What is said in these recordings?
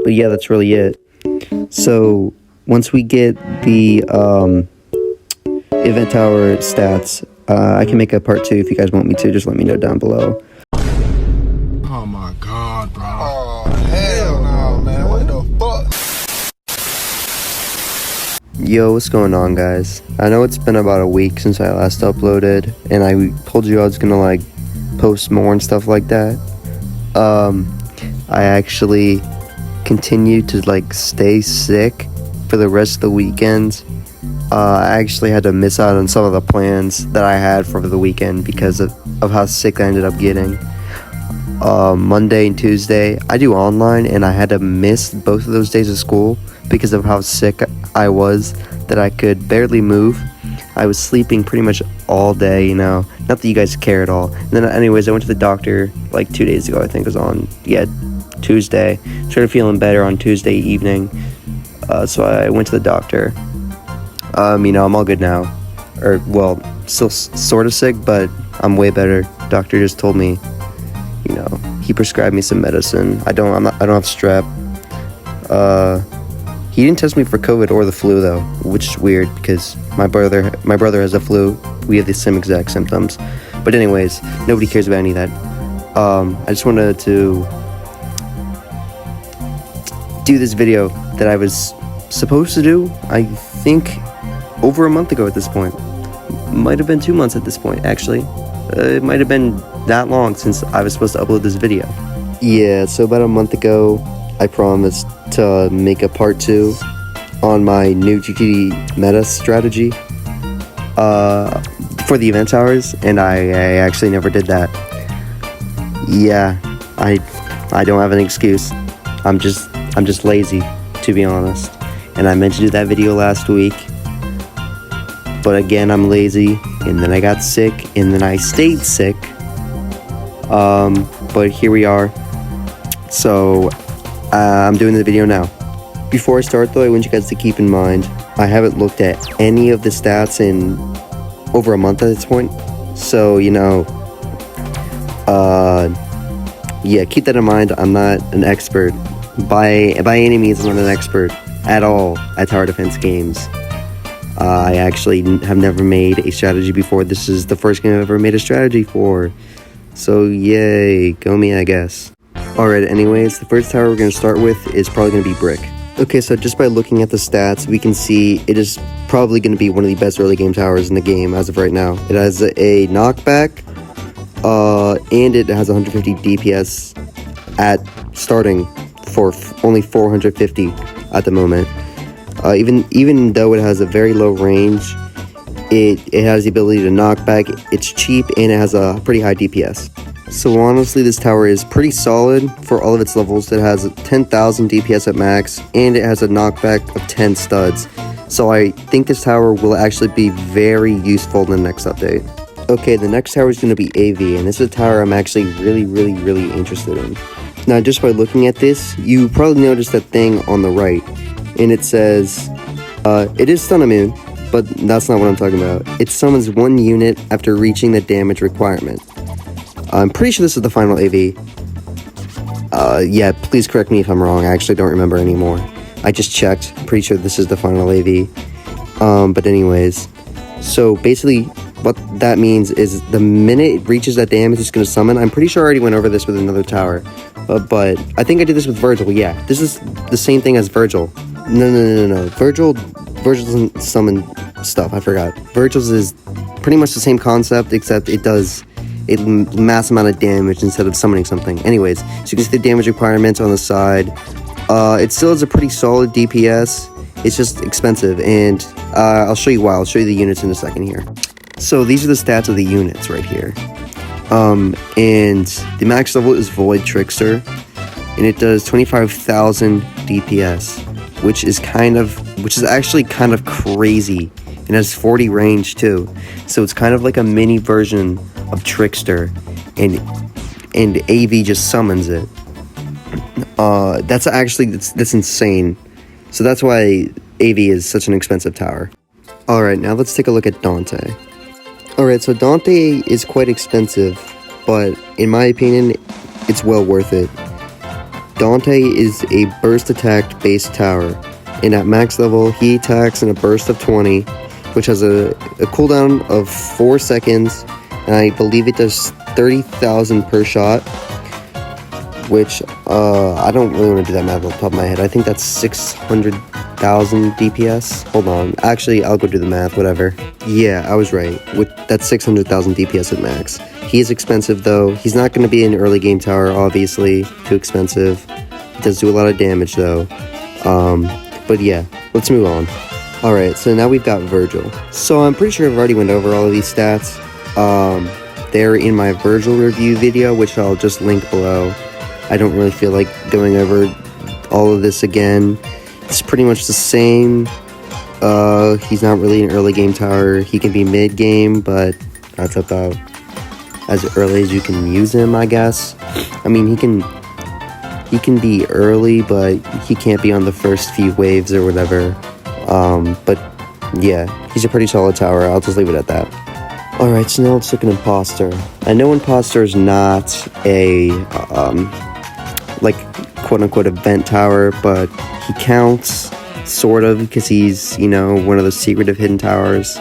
But yeah, that's really it. So once we get the event tower stats, I can make a part 2 if you guys want me to. Just let me know down below. Oh my god, bro. Oh, hell no, man. What the fuck? Yo, what's going on, guys? I know it's been about a week since I last uploaded, and I told you I was gonna, like, post more and stuff like that. I actually continued to, like, stay sick for the rest of the weekend. I actually had to miss out on some of the plans that I had for the weekend because of how sick I ended up getting. Monday and Tuesday, I do online, and I had to miss both of those days of school because of how sick I was that I could barely move. I was sleeping pretty much all day, you know, not that you guys care at all. And then anyways, I went to the doctor like 2 days ago, I think it was on, Tuesday. Started feeling better on Tuesday evening, so I went to the doctor. You know, I'm all good now, or well, still sort of sick, but I'm way better. Doctor just told me, you know, he prescribed me some medicine. I don't have strep. He didn't test me for COVID or the flu though, which is weird because my brother has the flu. We have the same exact symptoms. But anyways, nobody cares about any of that. I just wanted to do this video that I was supposed to do, I think, over a month ago at this point. Might have been 2 months at this point, actually. It might have been that long since I was supposed to upload this video. Yeah, so about a month ago, I promised to make a part 2 on my new GTD meta strategy for the event hours, and I actually never did that. Yeah, I don't have an excuse. I'm just lazy, to be honest. And I meant to do that video last week, but again, I'm lazy, and then I got sick, and then I stayed sick. But here we are. So I'm doing the video now. Before I start though, I want you guys to keep in mind, I haven't looked at any of the stats in over a month at this point. So, you know, yeah, keep that in mind. I'm not an expert. By any means, I'm not an expert at all at tower defense games. I actually have never made a strategy before. This is the first game I've ever made a strategy for. So yay, go me, I guess. Alright, anyways, the first tower we're going to start with is probably going to be brick. Okay, so just by looking at the stats, we can see it is probably going to be one of the best early game towers in the game as of right now. It has a knockback, and it has 150 DPS at starting for only 450 at the moment. Even though it has a very low range, it has the ability to knock back, it's cheap, and it has a pretty high DPS. So honestly, this tower is pretty solid for all of its levels. It has 10,000 DPS at max, and it has a knockback of 10 studs. So I think this tower will actually be very useful in the next update. Okay, the next tower is going to be AV, and this is a tower I'm actually really interested in. Now, just by looking at this, you probably noticed that thing on the right, and it says, it is stun immune, but that's not what I'm talking about. It summons 1 unit after reaching the damage requirement. I'm pretty sure this is the final AV. Yeah, please correct me if I'm wrong. I actually don't remember anymore. I just checked. I'm pretty sure this is the final AV. But anyways, so basically what that means is the minute it reaches that damage, it's going to summon. I'm pretty sure I already went over this with another tower. But I think I did this with Virgil. Yeah, this is the same thing as Virgil. No. Virgil doesn't summon stuff. I forgot. Virgil's is pretty much the same concept, except it does a mass amount of damage instead of summoning something. Anyways, so you can see the damage requirements on the side. It still has a pretty solid DPS. It's just expensive, and I'll show you why. I'll show you the units in a second here. So these are the stats of the units right here. And the max level is Void Trickster, and it does 25,000 DPS, which is actually kind of crazy. It has 40 range too, so it's kind of like a mini version of Trickster, and AV just summons it. That's insane. So that's why AV is such an expensive tower. Alright, now let's take a look at Dante. Alright, so Dante is quite expensive, but in my opinion, it's well worth it. Dante is a burst attack based tower, and at max level he attacks in a burst of 20, which has a cooldown of 4 seconds, and I believe it does 30,000 per shot, which I don't really want to do that math off the top of my head. I think that's 600,000 DPS. Hold on, actually I'll go do the math, whatever. Yeah, I was right. That's 600,000 DPS at max. He is expensive though. He's not going to be an early game tower, obviously. Too expensive. He does do a lot of damage though. But yeah, let's move on. Alright, so now we've got Virgil. So I'm pretty sure I've already went over all of these stats. They're in my Virgil review video, which I'll just link below. I don't really feel like going over all of this again. It's pretty much the same. He's not really an early game tower. He can be mid game, but that's about as early as you can use him, I guess. I mean, he can be early, but he can't be on the first few waves or whatever. But yeah, he's a pretty solid tower. I'll just leave it at that. Alright, so now let's look at Imposter. I know Imposter is not a, like, quote-unquote event tower, but he counts, sort of, because he's, you know, one of those secretive hidden towers.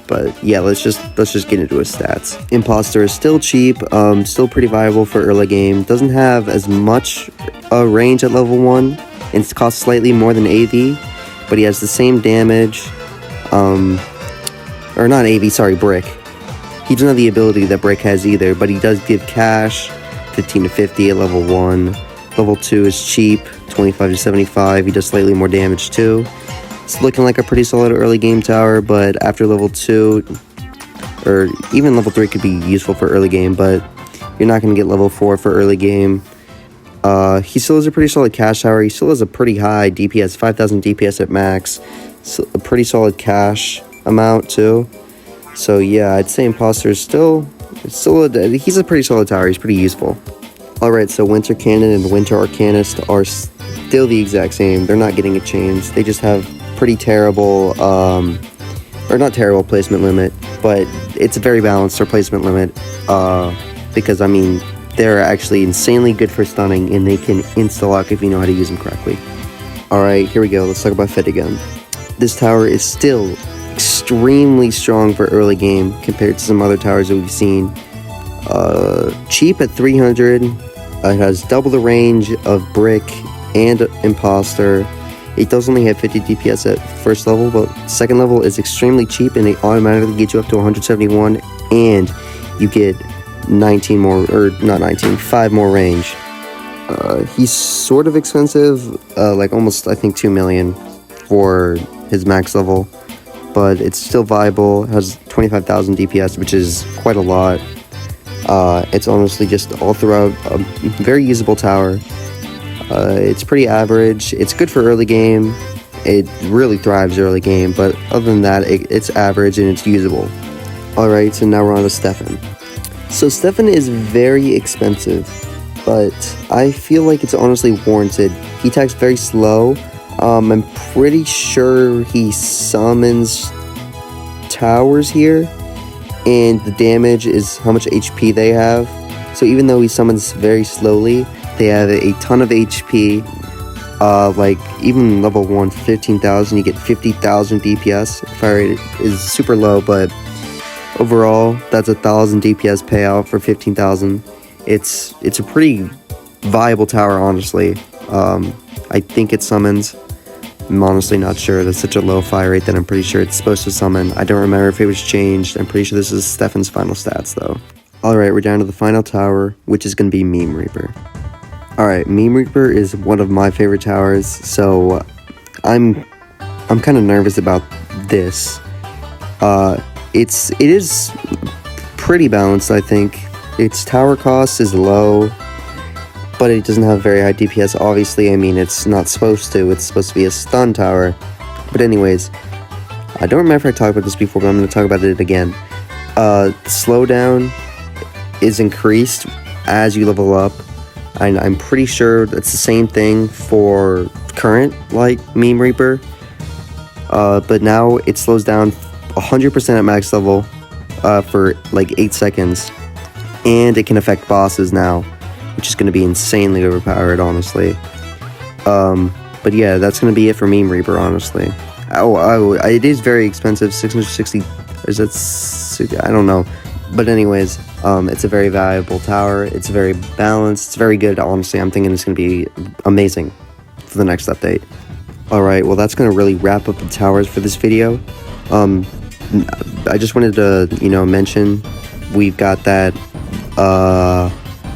But yeah, let's just get into his stats. Imposter is still cheap, still pretty viable for early game. Doesn't have as much range at level 1, and it costs slightly more than AV, but he has the same damage, or not AV, sorry, Brick. He doesn't have the ability that Brick has either, but he does give cash, 15 to 50 at level 1. Level 2 is cheap, 25 to 75, he does slightly more damage too. It's looking like a pretty solid early game tower, but after level 2, or even level 3 could be useful for early game, but you're not going to get level 4 for early game. He still has a pretty solid cash tower. He still has a pretty high DPS, 5,000 DPS at max. So a pretty solid cash amount too. So yeah, I'd say Imposter is still he's a pretty solid tower. He's pretty useful. Alright, so Winter Cannon and Winter Arcanist are still the exact same. They're not getting a change. They just have pretty terrible, or not terrible placement limit, but it's a very balanced replacement limit, because, I mean, they're actually insanely good for stunning, and they can insta-lock if you know how to use them correctly. Alright, here we go. Let's talk about Fit again. This tower is still extremely strong for early game compared to some other towers that we've seen. Cheap at 300. It has double the range of Brick and Imposter. It does only have 50 DPS at first level, but second level is extremely cheap, and they automatically get you up to 171, and you get 19 more, or not 19, 5 more range. He's sort of expensive, like almost, I think, 2 million for his max level, but it's still viable. It has 25,000 DPS, which is quite a lot. It's honestly just all throughout a very usable tower. It's pretty average. It's good for early game. It really thrives early game, but other than that, it's average and it's usable. Alright, so now we're on to Stefan. So Stefan is very expensive, but I feel like it's honestly warranted. He attacks very slow. I'm pretty sure he summons towers here, and the damage is how much HP they have. So even though he summons very slowly, they have a ton of HP. Like even level 1, 15,000, you get 50,000 DPS. Fire rate is super low, but overall, that's 1,000 DPS payout for 15,000. It's a pretty viable tower, honestly. I think it summons. I'm honestly not sure. That's such a low fire rate that I'm pretty sure it's supposed to summon. I don't remember if it was changed. I'm pretty sure this is Stefan's final stats, though. Alright, we're down to the final tower, which is going to be Meme Reaper. Alright, Meme Reaper is one of my favorite towers, so I'm kind of nervous about this. It is pretty balanced, I think. Its tower cost is low, but it doesn't have very high DPS, obviously. I mean, it's not supposed to. It's supposed to be a stun tower. But anyways, I don't remember if I talked about this before, but I'm going to talk about it again. Slowdown is increased as you level up. I'm pretty sure it's the same thing for current, like, Meme Reaper. But now it slows down 100% at max level for, like, 8 seconds. And it can affect bosses now. which is going to be insanely overpowered, honestly. But yeah, that's going to be it for Meme Reaper, honestly. It is very expensive, 660, is that, I don't know. But anyways, it's a very valuable tower. It's very balanced. It's very good, honestly. I'm thinking it's going to be amazing for the next update. Alright, well that's going to really wrap up the towers for this video. I just wanted to, mention we've got that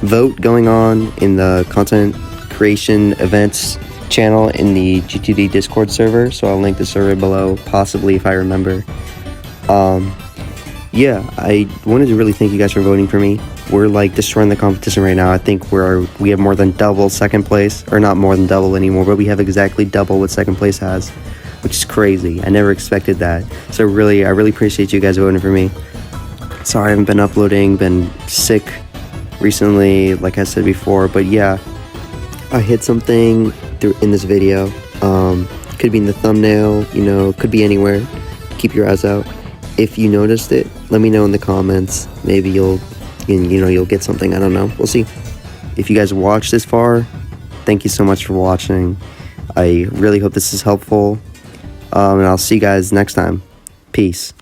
vote going on in the content creation events channel in the GTD Discord server, so I'll link the server below, possibly, if I remember. Yeah, I wanted to really thank you guys for voting for me. We're like destroying the competition right now. I think we have more than double second place, or not more than double anymore, but we have exactly double what second place has, which is crazy. I never expected that. So I really appreciate you guys voting for me. Sorry I haven't been uploading, been sick recently, like I said before, but yeah, I hit something in this video. Could be in the thumbnail, could be anywhere. Keep your eyes out. If you noticed it, let me know in the comments. Maybe you'll get something. I don't know. We'll see. If you guys watched this far, thank you so much for watching. I really hope this is helpful. And I'll see you guys next time. Peace.